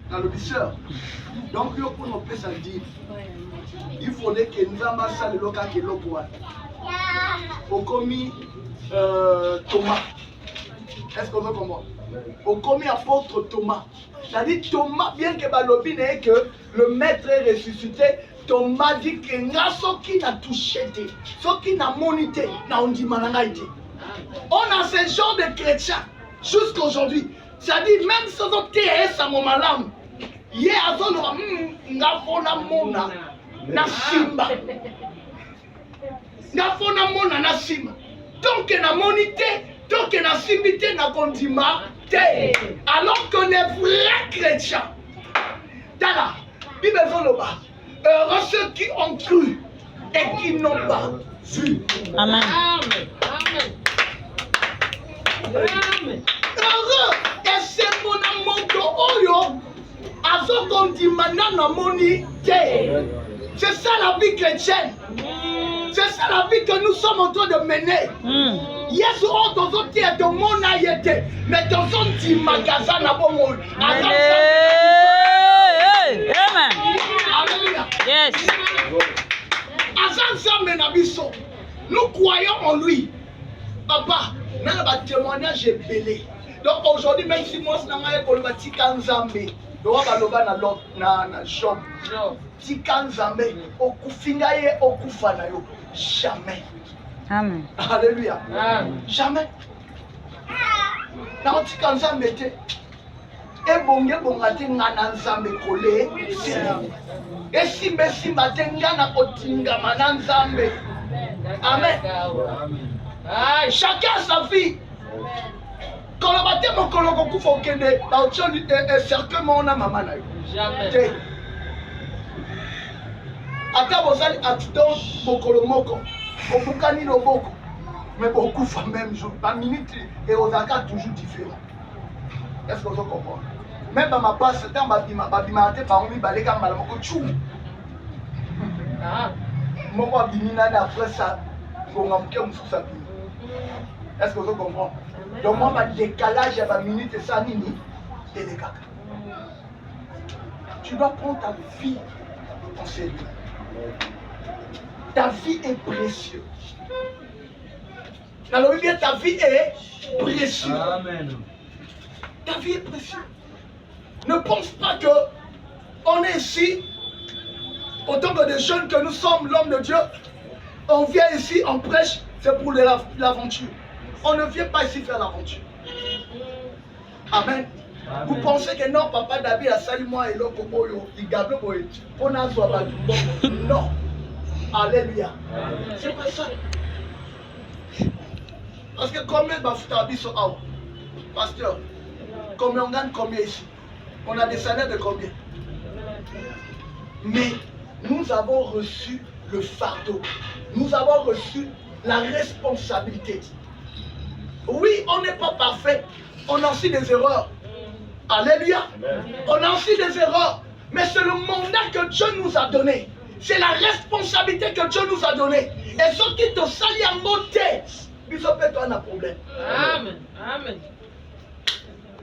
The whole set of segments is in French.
dans le bisseur. Donc, pour nous faire ça dire, il faudrait que nous avons ça le local qui est l'eau. Au commis Thomas. Est-ce qu'on veut comprendre? Au commis apôtre Thomas. C'est-à-dire Thomas, bien que Balobi n'ait que le maître est ressuscité, Thomas dit que ce qui n'a touché, ce qui n'a monité, n'a on dit manangaïté. On a ce genre de chrétiens jusqu'à aujourd'hui. C'est-à-dire même si on est à mon malam, il y a un mona na simba. Ngafona mona na simba. Donc na monité, donc na simbité na condima. Alors qu'on est vrais chrétiens. Dala, Bible Zoloba. Heureux ceux qui ont cru et qui n'ont pas vu. Amen. Heureux, et c'est mon amour oyo. Azo condima na monité. C'est ça la vie chrétienne. C'est ça la vie que nous sommes en train de mener. Yes, on doit dire de mon aïe, mais dans un petit magasin à bon monde. Amen. Alléluia. Yes. Nous croyons en lui. Papa, nous avons un témoignage belé. Donc aujourd'hui, même si moi, je suis un tika nzambe, na Job. Tika nzambe, okufinga ye okufana yo. Jamais. Amen. Alléluia. Jamais. Na tika nzambe te. Ebonge bongate ngana nzambe kole. Esimbe simba te ngana kotingama na nzambe. Amen. Chacun sa vie. Quand le baptême mon colongo kufa okende, ba otchoni certainement na mama na yo. Jamais. Ata bozali accident bokolo moko, obukani loboko, mais okufa même jour, par minute et aux accords toujours différents. Est-ce que vous comprenez? Même dans ma passe, c'est un babima par un balai comme la moko chou. Moko abimina après ça, on a fait un sous-sabi. Est-ce que vous comprenez? Donc moi, ma décalage à ma minute et ça, nini, et les caca. Tu dois prendre ta vie en sérieux. Ta vie est précieuse. Alors, bien, ta vie est précieuse. Amen. Ta vie est précieuse. Ne pense pas que on est ici, autant que des jeunes que nous sommes, l'homme de Dieu. On vient ici, on prêche, c'est pour l'aventure. On ne vient pas ici faire l'aventure. Amen. Vous pensez que non, papa David a sali moi et l'autre il garde le on a besoin de non. Alléluia. C'est pas ça. Parce que combien de bafoutabis sont out? Pasteur, combien on gagne combien ici? On a des salaires de combien? Mais nous avons reçu le fardeau. Nous avons reçu la responsabilité. Oui, on n'est pas parfait. On a aussi des erreurs. Alléluia. On a aussi des erreurs. Mais c'est le mandat que Dieu nous a donné. C'est la responsabilité que Dieu nous a donnée. Et ceux qui te salient en beauté, ils ont fait un problème. Amen. Amen.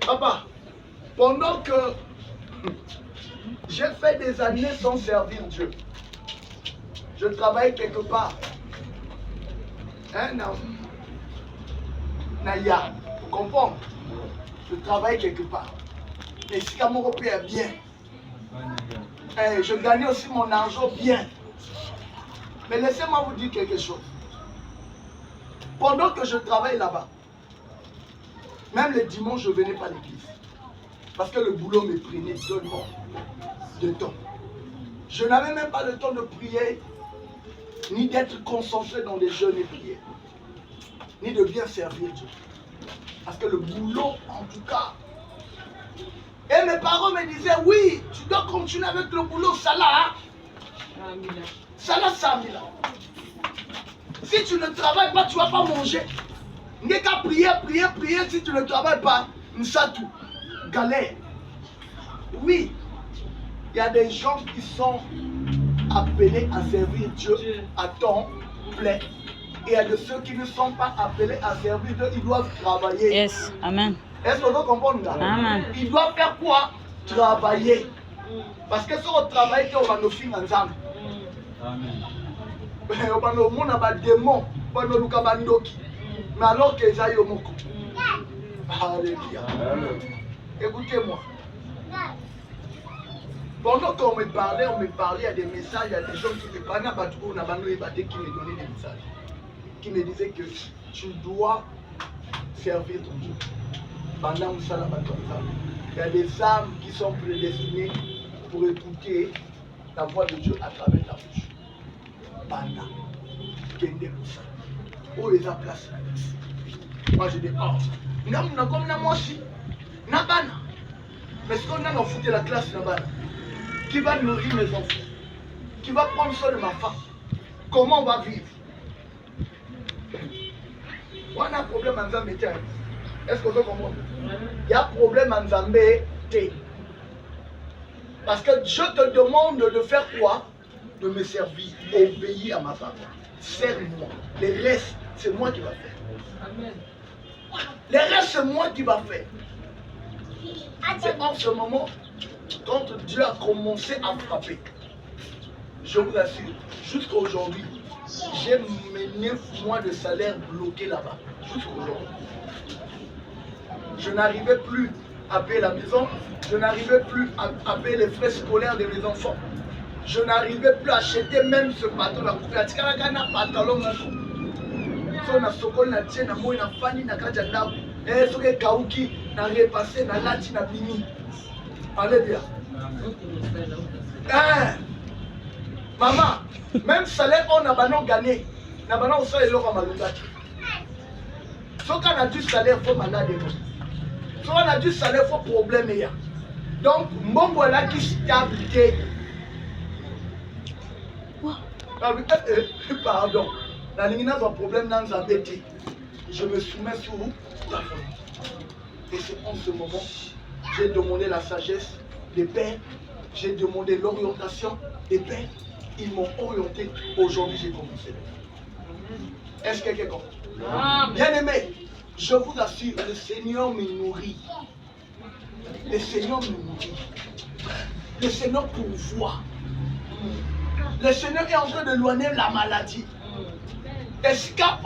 Papa, pendant que j'ai fait des années sans servir Dieu, je travaille quelque part. Hein, Naya, vous comprenez? Je travaille quelque part. Et si mon repère est bien, je gagnais aussi mon argent bien. Mais laissez-moi vous dire quelque chose. Pendant que je travaille là-bas, même les dimanches, je ne venais pas à l'église. Parce que le boulot me prenait tellement de temps. Je n'avais même pas le temps de prier, ni d'être concentré dans les jeûnes et prières, ni de bien servir Dieu. Parce que le boulot, en tout cas. Et mes parents me disaient, oui, tu dois continuer avec le boulot, ça là. Ça là, ça là. Si tu ne travailles pas, tu ne vas pas manger. Il n'y a qu'à prier, prier, prier. Si tu ne travailles pas, ça tout. Galère. Oui, il y a des gens qui sont appelés à servir Dieu à temps plein. Et il y a de ceux qui ne sont pas appelés à servir Dieu, ils doivent travailler. Yes, amen. Est-ce que vous comprenez? Amen. Ils doivent faire quoi? travailler. Parce que si on travaille, on va nous finir ensemble. Amen. On va nous faire des démons, on va nous faire des ndoki. Mais alors que ça y est, on Alléluia. Écoutez-moi. Pendant qu'on me parlait, il y a des messages, il y a des gens qui me parlaient, qui me donnaient des messages. Qui me disaient que tu dois servir ton Dieu. Pendant que ça, il y a des âmes qui sont prédestinées pour écouter la voix de Dieu à travers ta bouche. Pendant qu'il y a des ça. Où est la place? Moi je dis, oh, n'a comme na moi aussi, n'a pas. Mais ce qu'on a foutu la classe là-bas, qui va nourrir mes enfants, qui va prendre soin de ma femme, comment on va vivre? On a un problème en Zambé. Est-ce que vous comprenez? Il y a un problème en Zambé. Parce que Dieu te demande de faire quoi? De me servir, obéir à ma femme. Serve-moi. Le reste, c'est moi qui va faire. Amen. Le reste, c'est moi qui va faire. C'est en ce moment, quand Dieu a commencé à frapper, je vous assure, jusqu'à aujourd'hui, j'ai mes 9 mois de salaire bloqués là-bas. Jusqu'à aujourd'hui. Je n'arrivais plus à payer la maison, je n'arrivais plus à payer les frais scolaires de mes enfants. Je n'arrivais plus à acheter même ce pantalon. So na sokoli na tie na moi na fani na kaja ndabu soke kauki na repasser na lati na bini. Alléluia. Maman, même salaire on a banon gagné. Na banon so eloko malungaki. Soka na du salaire faut malade. So on a du salaire faut problème ya. Donc mbongo la qui stabilité. Pardon. La ligne n'a pas de problème dans un bêtise. Je me soumets sur la volonté. Et c'est en ce moment, j'ai demandé la sagesse des pères, j'ai demandé l'orientation des pères. Ils m'ont orienté. Aujourd'hui, j'ai commencé. Est-ce que quelqu'un comprend? Bien aimé, je vous assure, le Seigneur me nourrit. Le Seigneur me nourrit. Le Seigneur pourvoit. Le Seigneur est en train de loigner la maladie. Est-ce qu'il y a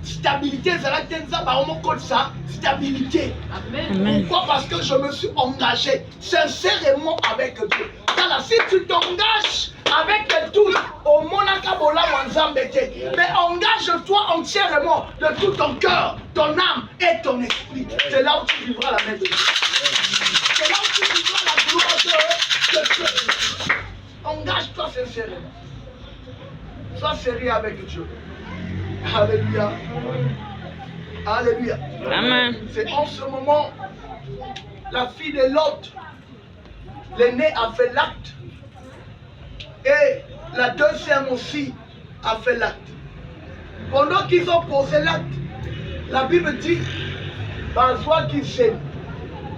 stabilité? Ça, stabilité. Amen. Pourquoi? Parce que je me suis engagé sincèrement avec Dieu. Alors, si tu t'engages avec tout, au Monakabola Wanzambete, mais engage-toi entièrement de tout ton cœur, ton âme et ton esprit. C'est là où tu vivras la main de Dieu. C'est là où tu vivras la gloire de Dieu. Engage-toi sincèrement. Sois sérieux avec Dieu. Alléluia. Alléluia. Amen. C'est en ce moment, la fille de Lot, l'aînée a fait l'acte. Et la deuxième aussi a fait l'acte. Pendant qu'ils ont posé l'acte, la Bible dit, Bazwa qui s'aime.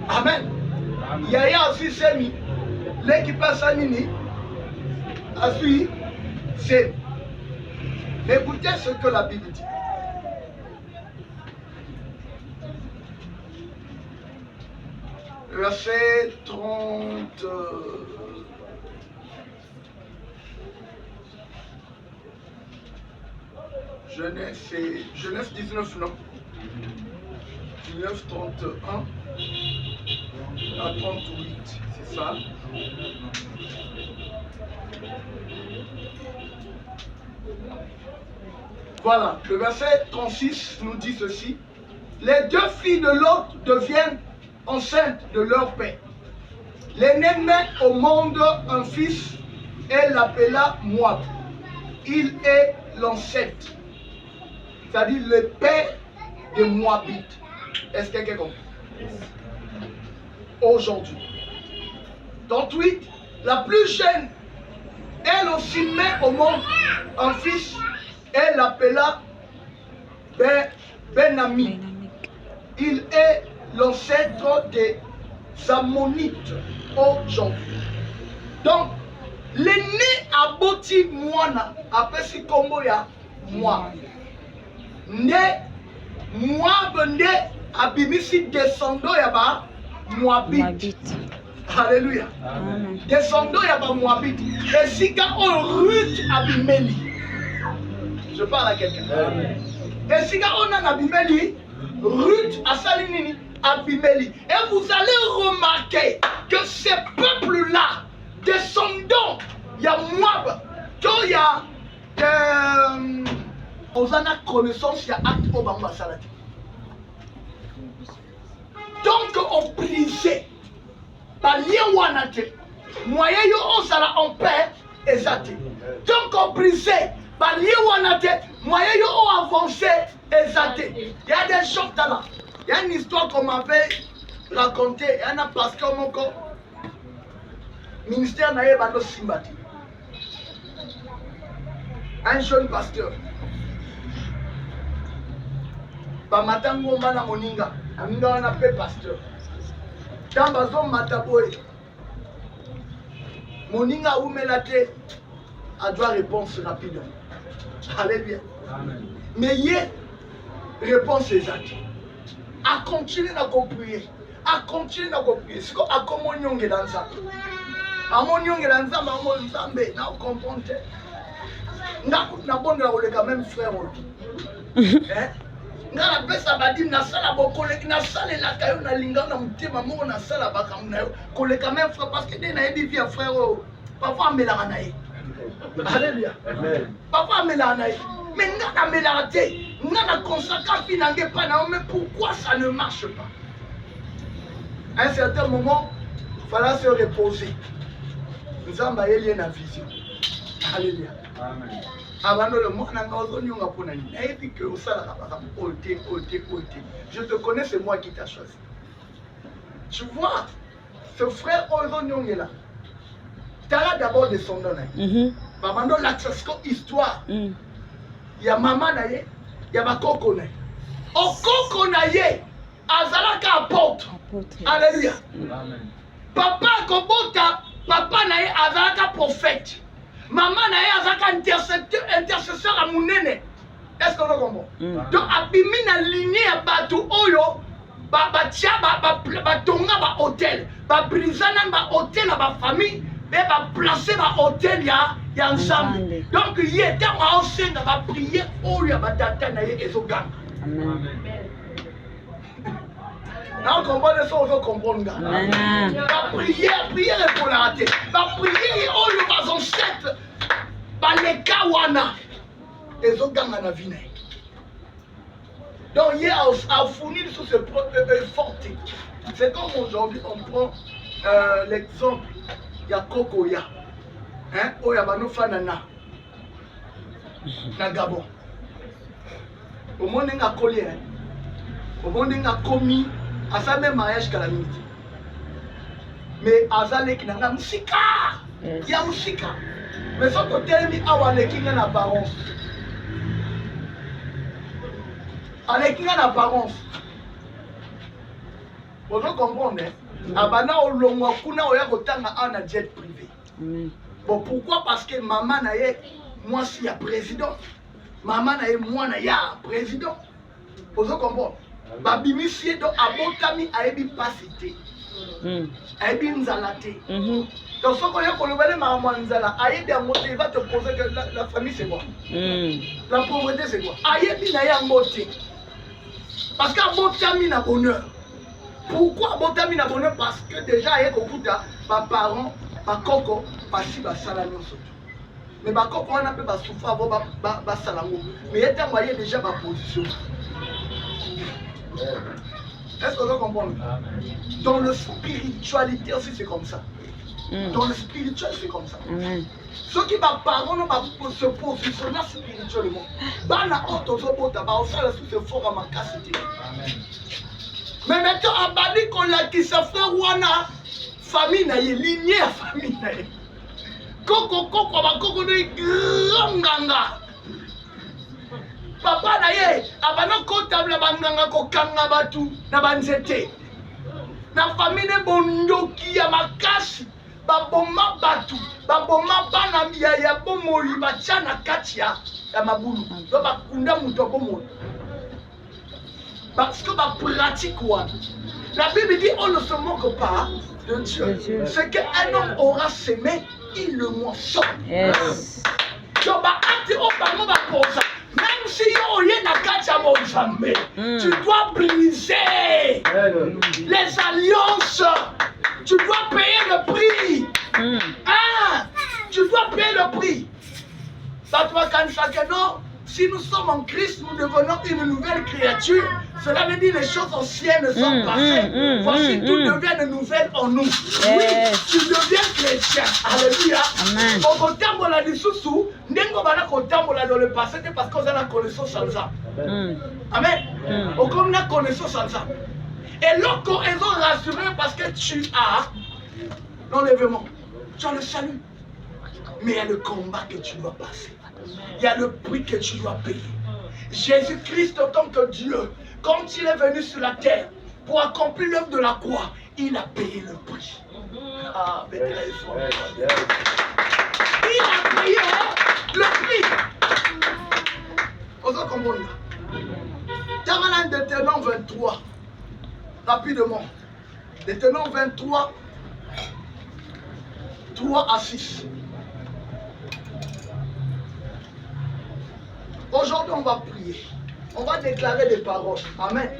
Amen. Yaya aussi s'aime. L'équipe Sanini a suivi s'aime. Écoutez ce que la Bible dit. Verset 30. Genèse 19, non? 19, 31 à 38, c'est ça? Voilà, le verset 36 nous dit ceci. Les deux filles de Lot deviennent enceintes de leur père. L'aînée met au monde un fils et l'appela Moab. Il est l'ancêtre, c'est-à-dire le père des Moabites. Est-ce que quelqu'un comprend? Aujourd'hui. 38, la plus jeune, elle aussi met au monde un fils et l'appela Ben-Ami. Il est l'ancêtre des Ammonites aujourd'hui. Donc, l'aîné a boti Moana, après si combo ya Moab. Né Moab né abimisi descendant ya ba Moabite. Alléluia. Descendons, il y a pas Moabite. Et si quand on Ruth Abimeli, je parle à quelqu'un. Et si quand on a Abimeli, Ruth Asalinini, Abimeli. Et vous allez remarquer que ces peuples-là, descendants, il y a Moab, il y a on a connaissance, il y a acte au Bamba Salati. Donc on brisait. Moyen yo osala en paix exact. Donc on brisait. Moyen yo avancé exact. Il y a des choses là. Il y a une histoire qu'on m'avait racontée. Il y a un pasteur moko ministère na yebando simbati. Un jeune pasteur. Bamatango mana moninga. Aminga wana pe pasteur. Tambazo mataboy. Moninga oumelate a droit réponse rapide. Alléluia. Mais hier réponse exacte. A continuer à prier. A continuer à prier. C'est quoi a comment nyonge dans ça. A mon nyonge dans ça ma mon nzambe na comprendre. Na bonne la ole quand même frère. Hein? Ngala pesa badim na sala bokole na sala la kayo na linga na mutima mo na sala bakamu na yo koleka même frère parce que na yebi via frère parfois melaka na ye. Alléluia. Parfois melaka na ye. Mais ngala melaka te ngala consacrer finange pas na mais pourquoi ça ne marche pas? À un certain moment il fallait se reposer. Nzamba yeli na vision. Alléluia. Amen. Avant le monde je te connais, c'est moi qui t'ai choisi. Tu vois, ce frère Ozonyong est là. Tu as d'abord descendant. Pendant l'histoire, il y a maman, il y a ma coco. Au coco, Azalaka apporte. Alléluia. Papa Kobota, papa naye Azalaka prophète. Maman n'a pas intercesseur à mon nene. Est-ce qu'on le comprend? Donc, abimi na lignée à Batou Oyo, Batia, Batonga, hôtel, Brisana, hôtel à ma famille, et placer hôtel, il y a ensemble. Donc, il y a des anciens qui ont prié Oyo, Batata, et Zogan. Là, on comprend ça, on veut comprendre. La prière est pour la rater. La prière, oh, les ancêtres, les kawana, les autres gangs en vie. Donc, hier, à fournir sur ce forte. C'est comme aujourd'hui, on prend l'exemple, il y a Kokoya, hein, oh, il y a Banofanana, na Gabon. Au monde, il y a collier, au monde, il y a commis. À ça même mariage calamité. Mais Azalek n'a pas musika. Il y a musika. Mais son côté, il y a une apparence. Avec une apparence. Vous comprenez? Abana au long kuna oya kotanga un jet privé. Bon pourquoi? Parce que maman na ye moi si ya président. Maman na ye moi na ya président. Vous comprenez? Babimisie do abotami ayebi pasité. Ayebi nzalate. Donc ce qu'on y a pour le bel maman nzala ayebi a monter il va te poser que la famille c'est quoi? La pauvreté c'est quoi? Ayebi na ya monter. Parce qu'abotami na bonheur. Pourquoi abotami na bonheur? Parce que déjà ayebi kokuta ba parents ba koko pasi ba salami soto. Mais ba koko on a peu ba souffrir avant ba salango. Mais il y a moyen déjà ba position. Est-ce que vous comprenez? Dans la spiritualité aussi c'est comme ça. Dans le spirituel c'est comme ça. Ceux qui va parler se positionner spirituellement. Bana otozobota ba osala sous ce fort à ma capacité. Mais maintenant abali qu'on l'a qui sa frère wana famille na ye lignée à famille na ye. Koko ba koko de grand nganga. Papa na ye abana kotable banganga kokanga batu na banzete na famille bondoki ya makasi baboma batu baboma bana ya bomoli bachana katia ya mabulu do bakunda muto bomoli parce que ba pratique quoi. La Bible dit on ne se moque pas de Dieu. Ce qu'un homme aura semé, il le moissonne. Yes. Même si tu dois briser les alliances. Tu dois payer le prix. Ah, tu dois payer le prix. Ça, tu vas quand chacun, non. Si nous sommes en Christ, nous devenons une nouvelle créature. Cela veut dire que les choses anciennes sont passées. Voici, tout devient de nouvelles en nous. Oui, tu deviens chrétien. Alléluia. Amen. Au temps la dissous, n'engo bana ko tambola dans le passé parce qu'on a la connaissance sans ça. Amen. Au comme la connaissance sans ça. Et l'autre ils ont rassuré parce que tu as l'enlèvement, tu as le salut. Mais il y a le combat que tu dois passer. Il y a le prix que tu dois payer. Jésus-Christ, en tant que Dieu, quand il est venu sur la terre pour accomplir l'œuvre de la croix, il a payé le prix. Ah, mais il a payé le prix. Vous comprenez? Dans Deutéronome 23, rapidement. Deutéronome 23, 3 à 6. Aujourd'hui, on va prier. On va déclarer des paroles. Amen.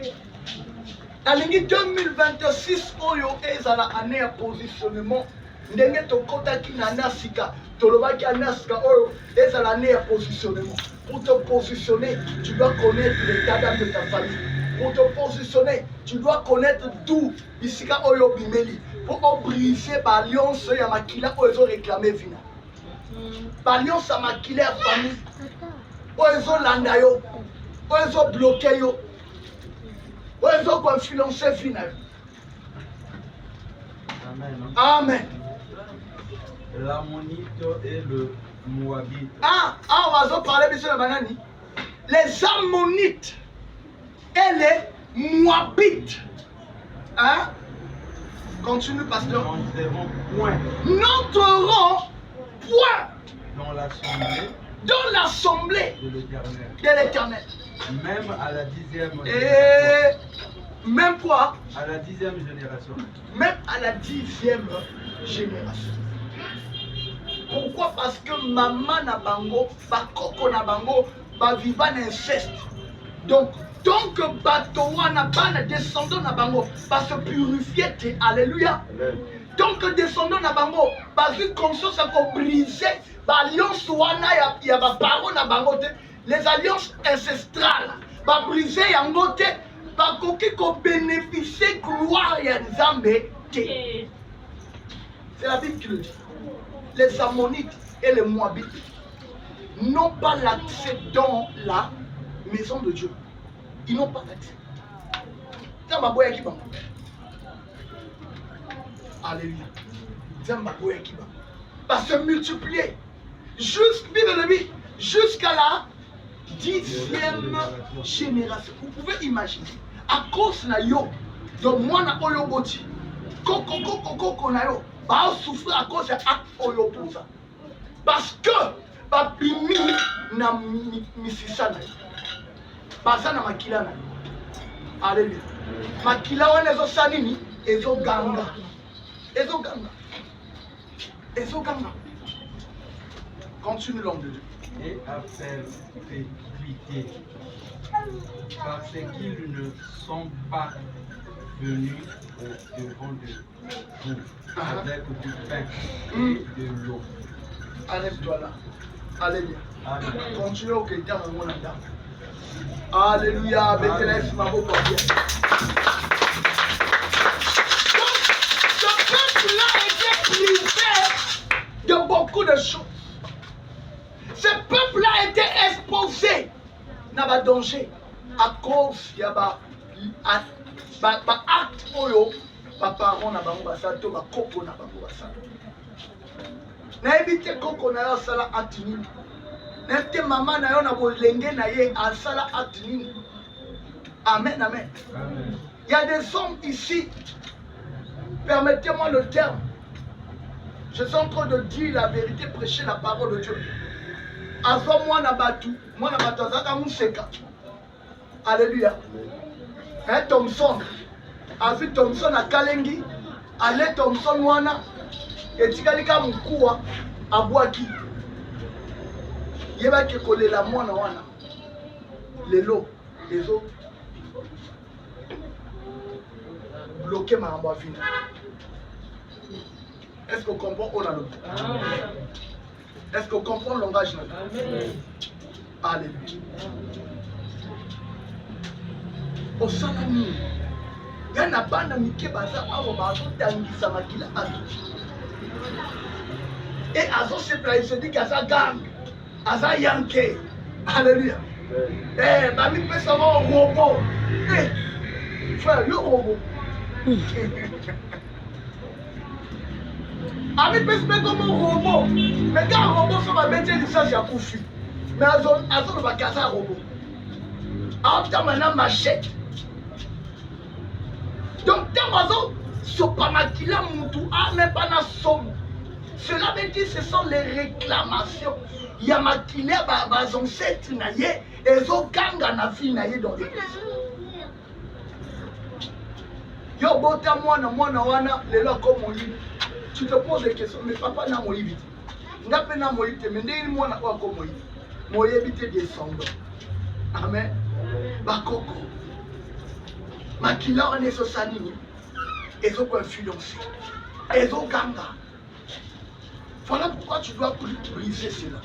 L'année 2026, oyo ezala année à positionnement. Ndenge tokotaki na nasika, tolobaki nasika oyo ezala année à positionnement. Pour te positionner, tu dois connaître l'état d'âme de ta famille. Pour te positionner, tu dois connaître d'où bisika oyo bimeli. Pour briser l'alliance ya makila oyo réclamer vina. L'alliance ya makila ya famille. Ils ont landa yo, ils ont bloqué yo, ils ont influencé final. Amen. L'ammonite et le moabite. On va parler de la banane. Les ammonites et les moabites. Hein? Continue, pasteur. N'entreront point dans l'assemblée de l'Éternel. Même à la 10e génération. Même quoi? À la 10e génération. Même à la 10e génération. Pourquoi? Parce que maman na bango, bakoko na bango, baviva inceste. Donc, tant que batoa na bana descendant na bango, va se purifier. Alléluia. Donc, descendant na bango, va vivre conscience à briser. L'alliance wana ya ba parole na bangote, les alliances ancestrales ba briser yangote ba koki ko bénéficier gloire ya Nzambe te. C'est la Bible qui le dit. Les Ammonites et les Moabites n'ont pas l'accès dans la maison de Dieu. Ils n'ont pas l'accès. Zamba qui bango. Alléluia. Zamba qui bango. Va se multiplier. Jusqu'à la 10e génération. Vous pouvez imaginer. À cause na yo, de moi na oyo boti, koko na yo, ba souffrir à cause de acte oyo posa. Parce que ba bimi na misisa na yo. Baza na makila na yo. Alléluia. Makila wana ezo sanini, ezo ganga. Ezo ganga. Ezo ganga. Continue l'homme de Dieu. Et à perpétuité. Parce qu'ils ne sont pas venus au-devant de vous avec du pain et de l'eau. Arrête-toi là. Alléluia. Amen. Continue au Kéta, mon âme. Alléluia. Bétélès, ma beau papier. Ce peuple-là était privé de beaucoup de choses. Ce peuple-là était exposé dans le danger à cause de l'acte oyo, parents na bango basato, bakoko na bango basato. Na évité koko na yo sala acte nini. Na évité maman na yo na bolenge na ye asala acte nini. Amen, amen. Il y a des hommes ici, permettez-moi le terme. Je suis en train de dire la vérité, prêcher la parole de Dieu. Azwa mwana batu azaka museka. Alléluia. Thompson. Azi Thompson à Kalengi. Ale Thompson wana etikali ka mkuwa abwaki yebaki kolela mwana wana lelo lezo bloquer makambo ya vina. Est-ce qu'on comprend on a le Est-ce qu'on comprend le langage? Alléluia. Au salami yana bana mike baza awo bazotangisa makila atu et azo se dit qu'aza gang aza yanke. Alléluia. Bami pesa wa robot. Frère, yo robot. Ami pesa comme un robot. Mais quand un robot ça va mettre licence ya kufi. Mais azo le bakaza robot. Après maintenant machette. Donc, tant sopamakila mutu a même pas na somme. Cela veut dire que ce sont les réclamations. Il y a makila bas ancêtres naye et zo kanga na vie naye dans l'église. Yo bota mwana wana lelo comme Moïse. Tu te poses des questions, mais papa na Moïse. Ngape na Moïse mais ndeni mwana kwa comme Moïse. Moïse bité descendant. Amen. Bakoko. Makila on est sur Sanini. Ils ont influencé. Ils ont ganga. Voilà pourquoi tu dois briser cela.